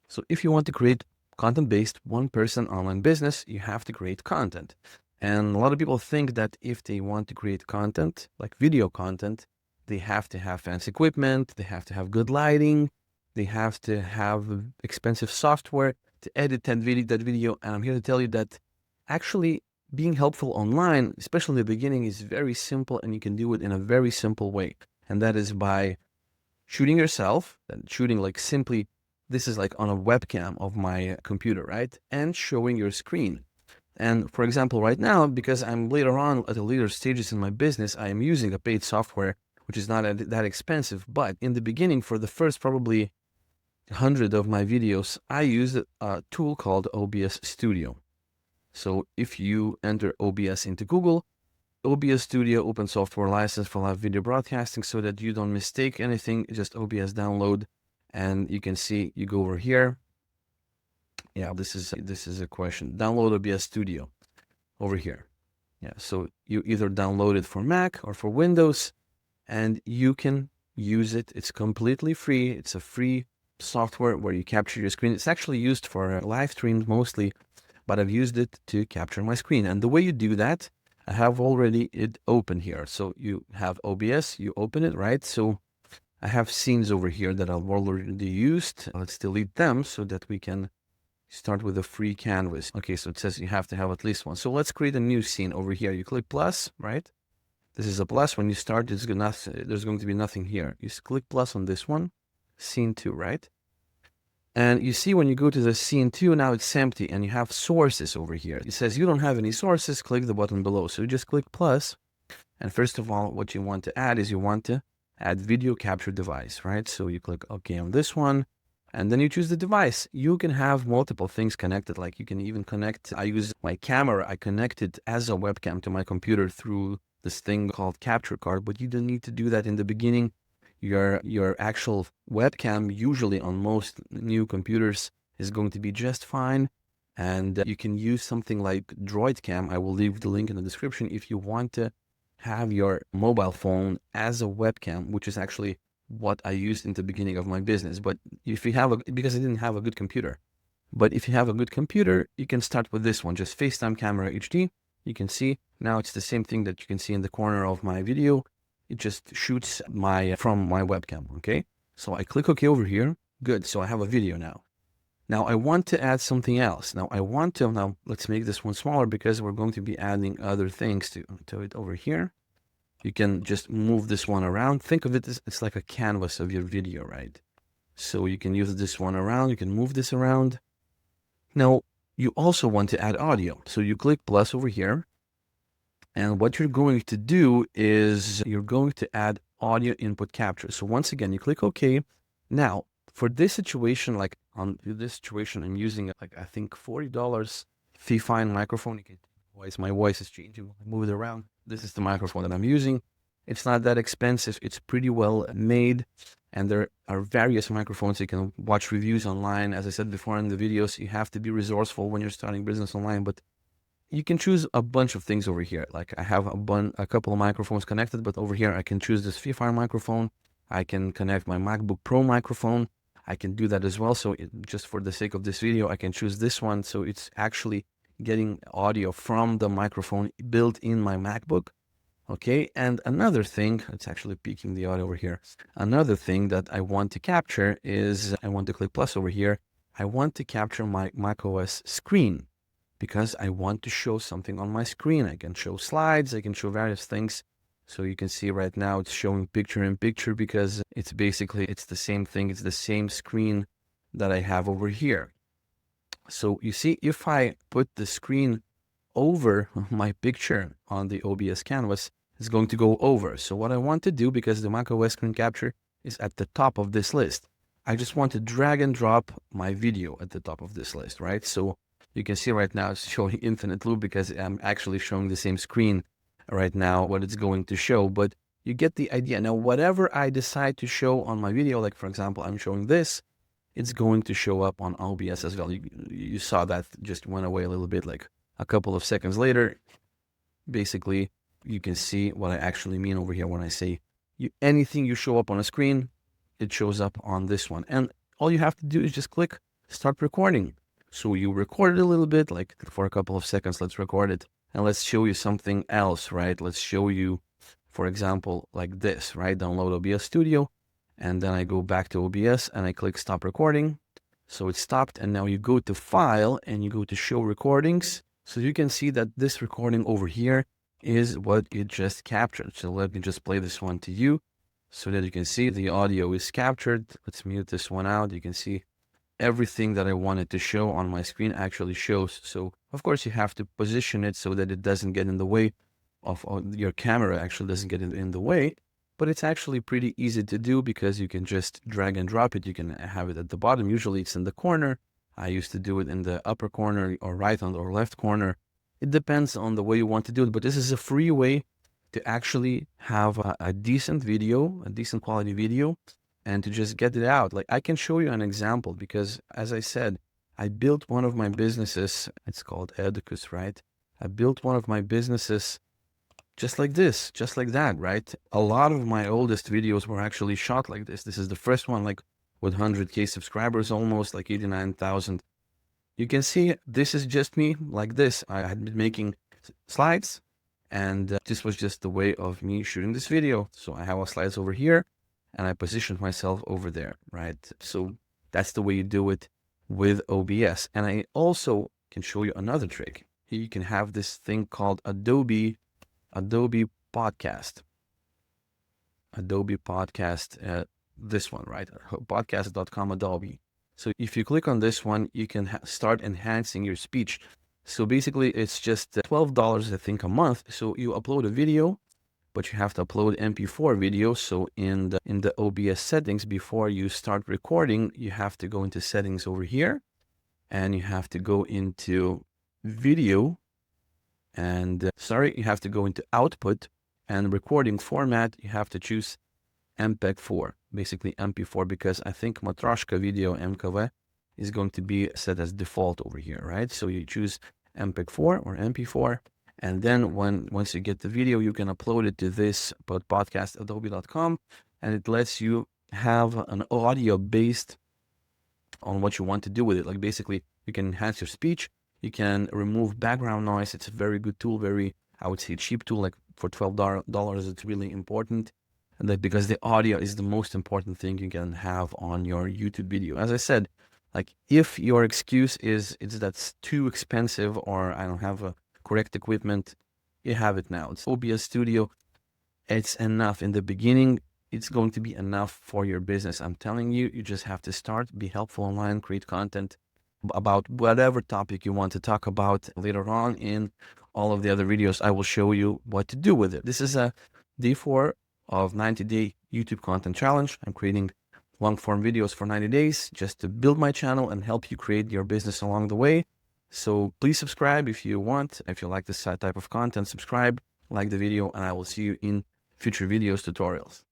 So if you want to create content-based one-person online business, you have to create content. And a lot of people think that if they want to create content, like video content, they have to have fancy equipment, they have to have good lighting, they have to have expensive software to edit that video. And I'm here to tell you that actually being helpful online, especially in the beginning, is very simple, and you can do it in a very simple way. And that is by shooting yourself, and shooting like simply, this is like on a webcam of my computer, right? And showing your screen. And for example, right now, because I'm later on at the later stages in my business, I am using a paid software, which is not that expensive. But in the beginning, for the first probably 100 of my videos, I used a tool called OBS Studio. So if you enter OBS into Google, OBS Studio, open software license for live video broadcasting, so that you don't mistake anything, just OBS download. And you can see, you go over here. Yeah, this is a question. Download OBS Studio over here. Yeah, so you either download it for Mac or for Windows, and you can use it. It's completely free. It's a free software where you capture your screen. It's actually used for live streams mostly, but I've used it to capture my screen. And the way you do that, I have already it open here. So you have OBS, you open it, right? So I have scenes over here that I've already used. Let's delete them so that we can start with a free canvas. Okay, so it says you have to have at least one. So let's create a new scene over here. You click plus, right? This is a plus. When you start, there's going to be nothing here. You click plus on this one, scene 2, right? And you see when you go to the scene 2, now it's empty, and you have sources over here. It says you don't have any sources, click the button below. So you just click plus. And first of all, what you want to add is you want to add video capture device, right? So you click OK on this one, and then you choose the device. You can have multiple things connected, like you can even connect, I use my camera, I connect it as a webcam to my computer through this thing called capture card, but you don't need to do that in the beginning. Your actual webcam, usually on most new computers, is going to be just fine. And you can use something like Droid Cam. I will leave the link in the description if you want to have your mobile phone as a webcam, which is actually what I used in the beginning of my business. But if you have because I didn't have a good computer, but if you have a good computer, you can start with this one, just FaceTime Camera HD. You can see now it's the same thing that you can see in the corner of my video. It just shoots from my webcam, okay? So I click OK over here. Good, so I have a video now. Now I want to add something else. Now let's make this one smaller because we're going to be adding other things to it over here. You can just move this one around. Think of it as it's like a canvas of your video, right? So you can use this one around. You can move this around. Now, you also want to add audio. So you click plus over here. And what you're going to do is you're going to add audio input capture. So once again, you click OK. Now, for this situation, like on this situation, I'm using like, I think $40 fine microphone. You can my voice is changing. Move it around. This is the microphone that I'm using. It's not that expensive. It's pretty well made. And there are various microphones. You can watch reviews online. As I said before in the videos, you have to be resourceful when you're starting business online, but you can choose a bunch of things over here. Like I have a couple of microphones connected, but over here I can choose this fire microphone. I can connect my MacBook Pro microphone. I can do that as well. So just for the sake of this video, I can choose this one. So it's actually getting audio from the microphone built in my MacBook. Okay, and another thing, it's actually peaking the audio over here. Another thing that I want to capture is, I want to click plus over here. I want to capture my macOS screen because I want to show something on my screen. I can show slides, I can show various things. So you can see right now it's showing picture in picture because it's the same thing. It's the same screen that I have over here. So you see, if I put the screen over my picture on the OBS canvas, it's going to go over. So what I want to do, because the macOS screen capture is at the top of this list, I just want to drag and drop my video at the top of this list, right? So you can see right now it's showing infinite loop because I'm actually showing the same screen right now, what it's going to show, but you get the idea. Now, whatever I decide to show on my video, like for example, I'm showing this, it's going to show up on OBS as well. You saw that just went away a little bit, like a couple of seconds later. Basically, you can see what I actually mean over here when I say anything you show up on a screen, it shows up on this one. And all you have to do is just click start recording. So you record it a little bit, like for a couple of seconds, let's record it. And let's show you something else, right? Let's show you, for example, like this, right? Download OBS Studio. And then I go back to OBS and I click stop recording. So it stopped. And now you go to file and you go to show recordings. So you can see that this recording over here is what it just captured. So let me just play this one to you so that you can see the audio is captured. Let's mute this one out. You can see everything that I wanted to show on my screen actually shows. So of course you have to position it so that it doesn't get in the way of your camera actually doesn't get in the way, but it's actually pretty easy to do because you can just drag and drop it. You can have it at the bottom. Usually it's in the corner. I used to do it in the upper corner or right on or left corner. It depends on the way you want to do it, but this is a free way to actually have a decent video, a decent quality video, and to just get it out. Like I can show you an example because as I said, I built one of my businesses. It's called Edicus, right? I built one of my businesses just like this, just like that, right? A lot of my oldest videos were actually shot like this. This is the first one, like with 100K subscribers, almost like 89,000. You can see this is just me like this. I had been making slides and this was just the way of me shooting this video. So I have our slides over here and I positioned myself over there, right? So that's the way you do it with OBS. And I also can show you another trick. Here you can have this thing called Adobe Podcast. Adobe Podcast, this one, right? Podcast.com Adobe. So if you click on this one, you can start enhancing your speech. So basically it's just $12, I think, a month. So you upload a video, but you have to upload MP4 video. So in the OBS settings, before you start recording, you have to go into settings over here and you have to go into video and you have to go into output and recording format. You have to choose MPEG-4, basically MP4, because I think Matroshka video MKV is going to be set as default over here, right? So you choose MPEG-4 or MP4, and then once you get the video, you can upload it to this podcastadobe.com, and it lets you have an audio based on what you want to do with it. Like basically, you can enhance your speech, you can remove background noise. It's a very good tool, very, I would say, cheap tool. Like for $12, it's really important. And that because the audio is the most important thing you can have on your YouTube video. As I said, like if your excuse is that's too expensive or I don't have a correct equipment, you have it now. It's OBS Studio. It's enough in the beginning. It's going to be enough for your business. I'm telling you, you just have to start, be helpful online, create content about whatever topic you want to talk about. Later on in all of the other videos, I will show you what to do with it. This is a day 4 of 90-day YouTube content challenge. I'm creating long form videos for 90 days just to build my channel and help you create your business along the way. So please subscribe if you want. If you like this type of content, subscribe, like the video, and I will see you in future videos, tutorials.